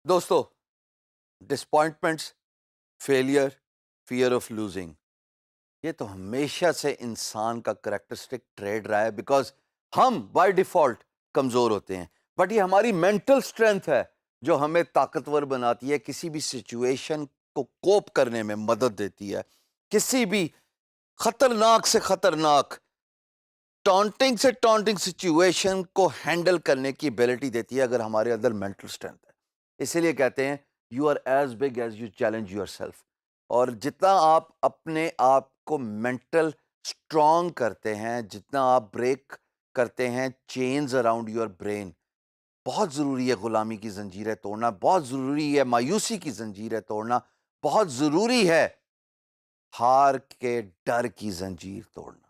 دوستو، ڈسپوائنٹمنٹس، failure, fear of losing, یہ تو ہمیشہ سے انسان کا کریکٹرسٹک ٹریڈ رہا ہے، بیکاز ہم بائی ڈیفالٹ کمزور ہوتے ہیں، بٹ یہ ہماری مینٹل اسٹرینتھ ہے جو ہمیں طاقتور بناتی ہے، کسی بھی سچویشن کو کوپ کرنے میں مدد دیتی ہے، کسی بھی خطرناک سے خطرناک ٹانٹنگ سے ٹانٹنگ سچویشن کو ہینڈل کرنے کی ابیلٹی دیتی ہے اگر ہمارے اندر مینٹل اسٹرینتھ ہے۔ اسی لیے کہتے ہیں you are as big as you challenge yourself, اور جتنا آپ اپنے آپ کو مینٹل اسٹرانگ کرتے ہیں، جتنا آپ بریک کرتے ہیں چینز اراؤنڈ یور برین، بہت ضروری ہے غلامی کی زنجیریں توڑنا، بہت ضروری ہے مایوسی کی زنجیریں توڑنا، بہت ضروری ہے ہار کے ڈر کی زنجیر توڑنا۔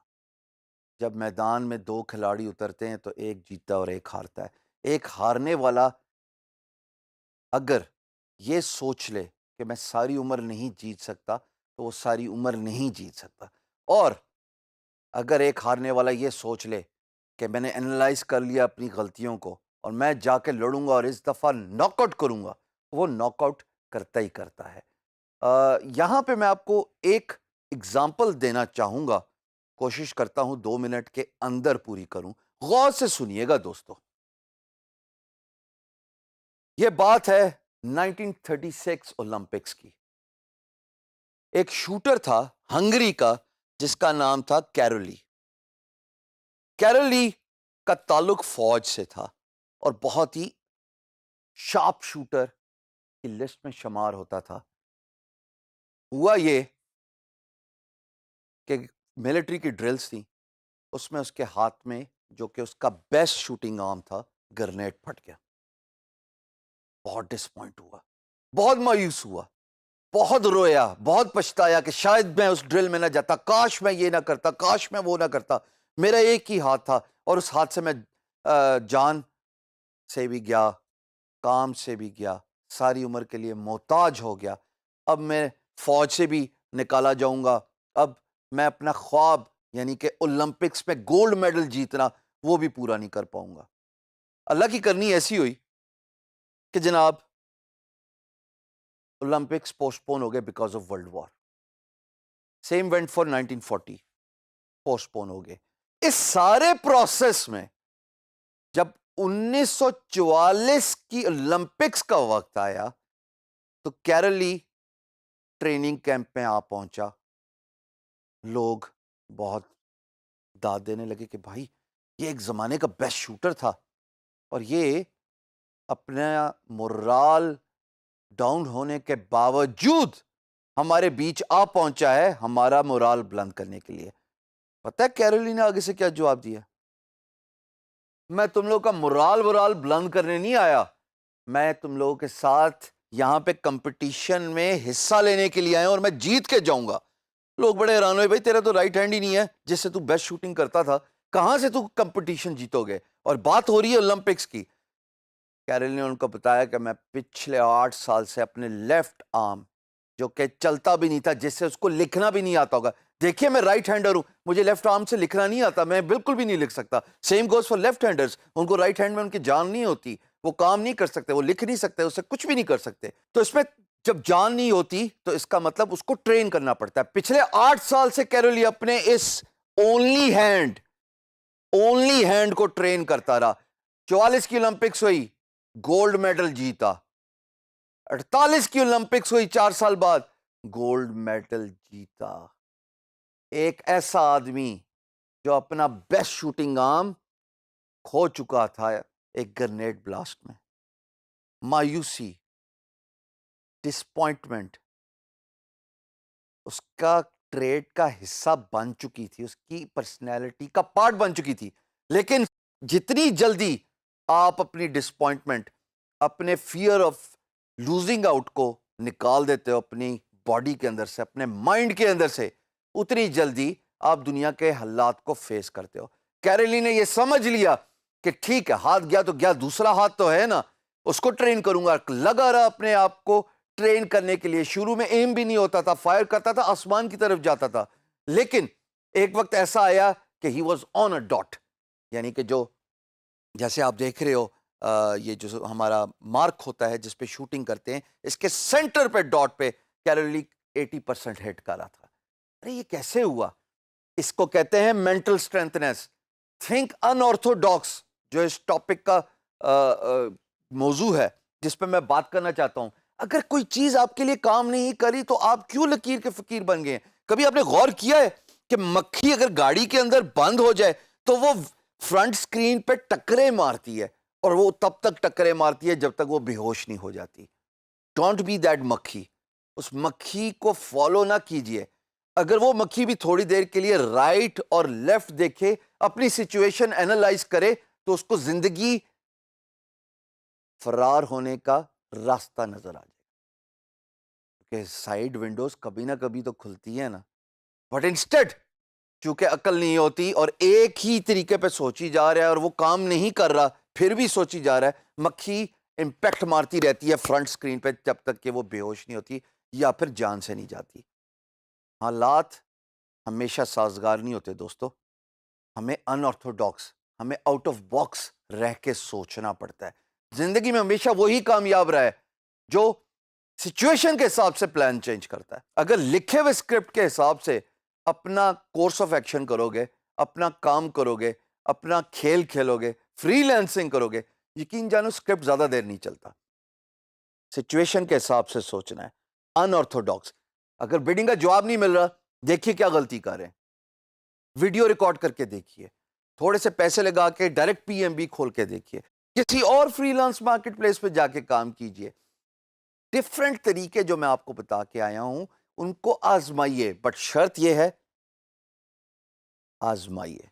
جب میدان میں دو کھلاڑی اترتے ہیں تو ایک جیتا اور ایک ہارتا ہے۔ ایک ہارنے والا اگر یہ سوچ لے کہ میں ساری عمر نہیں جیت سکتا تو وہ ساری عمر نہیں جیت سکتا، اور اگر ایک ہارنے والا یہ سوچ لے کہ میں نے انالائز کر لیا اپنی غلطیوں کو اور میں جا کے لڑوں گا اور اس دفعہ ناک آؤٹ کروں گا، وہ ناک آؤٹ کرتا ہی کرتا ہے۔ یہاں پہ میں آپ کو ایک اگزامپل دینا چاہوں گا، کوشش کرتا ہوں 2 منٹ کے اندر پوری کروں، غور سے سنیے گا دوستو۔ یہ بات ہے 1936 اولمپکس کی۔ ایک شوٹر تھا ہنگری کا جس کا نام تھا کیرولی۔ کیرولی کا تعلق فوج سے تھا اور بہت ہی شارپ شوٹر کی لسٹ میں شمار ہوتا تھا۔ ہوا یہ کہ ملٹری کی ڈرلز تھیں، اس میں اس کے ہاتھ میں جو کہ اس کا بیسٹ شوٹنگ آرم تھا، گرنیڈ پھٹ گیا۔ بہت ڈسپوائنٹ ہوا، بہت مایوس ہوا، بہت رویا، بہت پچھتایا کہ شاید میں اس ڈرل میں نہ جاتا، کاش میں یہ نہ کرتا، کاش میں وہ نہ کرتا، میرا ایک ہی ہاتھ تھا اور اس ہاتھ سے میں جان سے بھی گیا، کام سے بھی گیا، ساری عمر کے لیے محتاج ہو گیا۔ اب میں فوج سے بھی نکالا جاؤں گا، اب میں اپنا خواب یعنی کہ اولمپکس میں گولڈ میڈل جیتنا وہ بھی پورا نہیں کر پاؤں گا۔ اللہ کی کرنی ایسی ہوئی کہ جناب اولمپکس پوسٹ پون ہو گئے because of world war. Same went for 1940، postpone ہو گئے۔ اس سارے پروسیس میں جب 1944 کی اولمپکس کا وقت آیا تو کیرولی ٹریننگ کیمپ میں آ پہنچا۔ لوگ بہت داد دینے لگے کہ بھائی یہ ایک زمانے کا بیسٹ شوٹر تھا اور یہ اپنا مورال ڈاؤن ہونے کے باوجود ہمارے بیچ آ پہنچا ہے ہمارا مورال بلند کرنے کے لیے۔ پتہ ہے کیرولی نے آگے سے کیا جواب دیا؟ میں تم لوگوں کا مورال بلند کرنے نہیں آیا، میں تم لوگوں کے ساتھ یہاں پہ کمپٹیشن میں حصہ لینے کے لیے آیا اور میں جیت کے جاؤں گا۔ لوگ بڑے حیران ہوئے، بھائی تیرا تو رائٹ ہینڈ ہی نہیں ہے جس سے تو بیسٹ شوٹنگ کرتا تھا، کہاں سے تو کمپٹیشن جیتو گے؟ اور بات ہو رہی ہے اولمپکس کی۔ کیرل نے ان کو بتایا کہ میں پچھلے 8 سال سے اپنے لیفٹ آرم جو کہ چلتا بھی نہیں تھا، جس سے اس کو لکھنا بھی نہیں آتا ہوگا، دیکھیے میں رائٹ ہینڈر ہوں، مجھے لیفٹ آرم سے لکھنا نہیں آتا، میں بالکل بھی نہیں لکھ سکتا۔ Same goes for left handers, ان کو رائٹ ہینڈ میں ان کی جان نہیں ہوتی، وہ کام نہیں کر سکتے، وہ لکھ نہیں سکتے، اس سے کچھ بھی نہیں کر سکتے۔ تو اس میں جب جان نہیں ہوتی تو اس کا مطلب اس کو ٹرین کرنا پڑتا ہے۔ پچھلے 8 سال سے کیرولی اپنے اس اونلی ہینڈ کو ٹرین کرتا رہا۔ 44 کی اولمپکس ہوئی، گولڈ میڈل جیتا۔ 48 کی اولمپکس ہوئی 4 سال بعد، گولڈ میڈل جیتا۔ ایک ایسا آدمی جو اپنا بیسٹ شوٹنگ آرم کھو چکا تھا ایک گرنیڈ بلاسٹ میں۔ مایوسی، ڈسپوائنٹمنٹ اس کا ٹریڈ کا حصہ بن چکی تھی، اس کی پرسنالٹی کا پارٹ بن چکی تھی۔ لیکن جتنی جلدی آپ اپنی ڈسپوائنٹمنٹ، اپنے فیئر آف لوزنگ آؤٹ کو نکال دیتے ہو اپنی باڈی کے اندر سے، اپنے مائنڈ کے اندر سے، اتنی جلدی آپ دنیا کے حالات کو فیس کرتے ہو۔ کیرولی نے یہ سمجھ لیا کہ ٹھیک ہے، ہاتھ گیا تو گیا، دوسرا ہاتھ تو ہے نا، اس کو ٹرین کروں گا۔ لگا رہا اپنے آپ کو ٹرین کرنے کے لیے۔ شروع میں ایم بھی نہیں ہوتا تھا، فائر کرتا تھا، آسمان کی طرف جاتا تھا، لیکن ایک وقت ایسا آیا کہ he was on a dot, یعنی کہ جو جیسے آپ دیکھ رہے ہو یہ جو ہمارا مارک ہوتا ہے جس پہ شوٹنگ کرتے ہیں، اس کے سینٹر پہ ڈاٹ پہ کیلوری 80% ہٹ کر رہا تھا. ارے یہ کیسے ہوا؟ اس کو کہتے ہیں مینٹل اسٹرینتھنس. تھنک ان آرتھوڈاکس جو اس ٹاپک کا موضوع ہے جس پہ میں بات کرنا چاہتا ہوں. اگر کوئی چیز آپ کے لیے کام نہیں کری تو آپ کیوں لکیر کے فقیر بن گئے؟ کبھی آپ نے غور کیا ہے کہ مکھی اگر گاڑی کے اندر بند ہو جائے تو وہ فرنٹ سکرین پہ ٹکرے مارتی ہے، اور وہ تب تک ٹکرے مارتی ہے جب تک وہ بے ہوش نہیں ہو جاتی. ڈونٹ بی دیٹ مکھی. اس مکھی کو فالو نہ کیجئے. اگر وہ مکھی بھی تھوڑی دیر کے لیے رائٹ اور لیفٹ دیکھے، اپنی سچویشن اینالائز کرے، تو اس کو زندگی فرار ہونے کا راستہ نظر آ جائے. کہ سائیڈ ونڈوز کبھی نہ کبھی تو کھلتی ہے نا. بٹ انسٹیڈ چونکہ عقل نہیں ہوتی اور ایک ہی طریقے پہ سوچی جا رہا ہے اور وہ کام نہیں کر رہا پھر بھی سوچی جا رہا ہے، مکھی امپیکٹ مارتی رہتی ہے فرنٹ سکرین پہ جب تک کہ وہ بے ہوش نہیں ہوتی یا پھر جان سے نہیں جاتی. حالات ہمیشہ سازگار نہیں ہوتے دوستو. ہمیں ان آرتھوڈاکس، ہمیں آؤٹ آف باکس رہ کے سوچنا پڑتا ہے. زندگی میں ہمیشہ وہی کامیاب رہا ہے جو سچویشن کے حساب سے پلان چینج کرتا ہے. اگر لکھے ہوئے اسکرپٹ کے حساب سے اپنا کورس آف ایکشن کرو گے، اپنا کام کرو گے، اپنا کھیل کھیلو گے، فری لینسنگ کرو گے، یقین جانو اسکرپٹ زیادہ دیر نہیں چلتا. سچویشن کے حساب سے سوچنا ہے. ان آرتھوڈاکس. اگر بیڈنگ کا جواب نہیں مل رہا، دیکھیے کیا غلطی کر رہے ہیں، ویڈیو ریکارڈ کر کے دیکھیے، تھوڑے سے پیسے لگا کے ڈائریکٹ پی ایم بی کھول کے دیکھیے، کسی اور فری لانس مارکیٹ پلیس پہ جا کے کام کیجیے. ڈفرینٹ طریقے جو میں آپ کو بتا کے آیا ہوں ان کو آزمائیے، بٹ شرط یہ ہے آزمائیے.